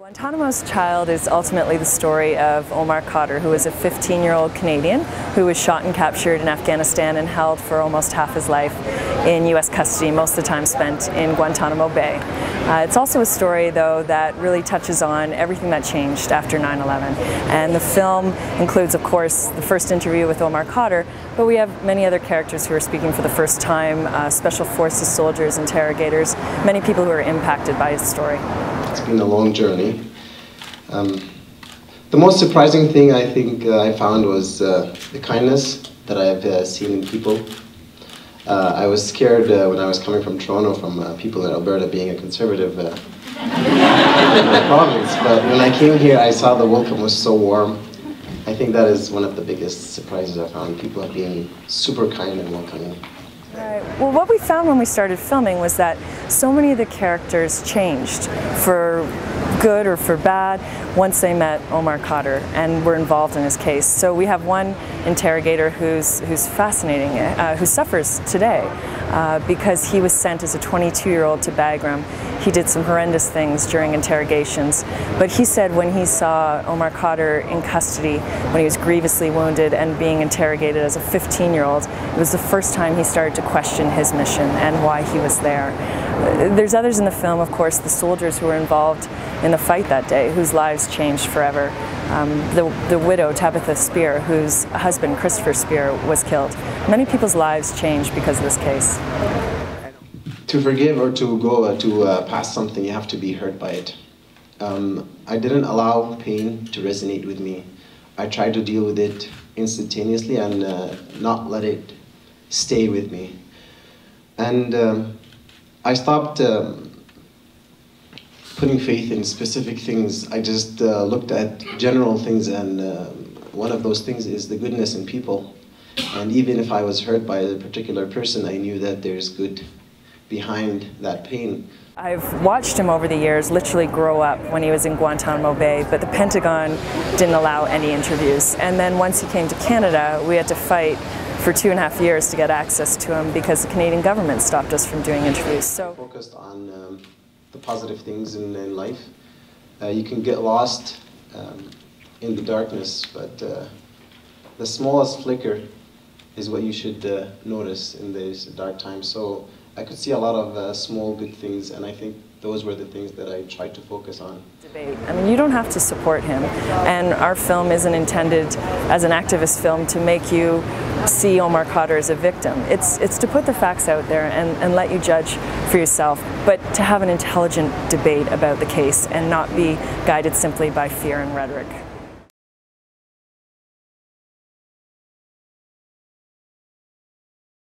Guantanamo's Child is ultimately the story of Omar Khadr, who was a 15-year-old Canadian who was shot and captured in Afghanistan and held for almost half his life in U.S. custody, most of the time spent in Guantanamo Bay. It's also a story, though, that really touches on everything that changed after 9/11. And the film includes, of course, the first interview with Omar Khadr, but we have many other characters who are speaking for the first time, special forces soldiers, interrogators, many people who are impacted by his story. It's been a long journey. The most surprising thing I think I found was the kindness that I've seen in people. I was scared when I was coming from Toronto from people in Alberta being a conservative province, but when I came here I saw the welcome was so warm. I think that is one of the biggest surprises I found, people being super kind and welcoming. Right. Well, what we found when we started filming was that so many of the characters changed for good or for bad once they met Omar Khadr and were involved in his case. So we have one interrogator who's fascinating, who suffers today because he was sent as a 22-year-old to Bagram. He did some horrendous things during interrogations, but he said when he saw Omar Khadr in custody, when he was grievously wounded and being interrogated as a 15-year-old, it was the first time he started to question his mission and why he was there. There's others in the film, of course, the soldiers who were involved in the fight that day, whose lives changed forever. The widow, Tabitha Spear, whose husband, Christopher Spear, was killed. Many people's lives changed because of this case. To forgive or to go to past something, you have to be hurt by it. I didn't allow pain to resonate with me. I tried to deal with it instantaneously and not let it stay with me. And I stopped putting faith in specific things. I just looked at general things, and one of those things is the goodness in people. And even if I was hurt by a particular person, I knew that there's good behind that pain. I've watched him over the years literally grow up when he was in Guantanamo Bay, but the Pentagon didn't allow any interviews. And then once he came to Canada, we had to fight for 2.5 years to get access to him because the Canadian government stopped us from doing interviews. So focused on the positive things in life. You can get lost in the darkness, but the smallest flicker is what you should notice in these dark times. So I could see a lot of small good things, and I think those were the things that I tried to focus on. Debate. I mean, you don't have to support him, and our film isn't intended as an activist film to make you see Omar Khadr as a victim. It's to put the facts out there and let you judge for yourself, but to have an intelligent debate about the case and not be guided simply by fear and rhetoric.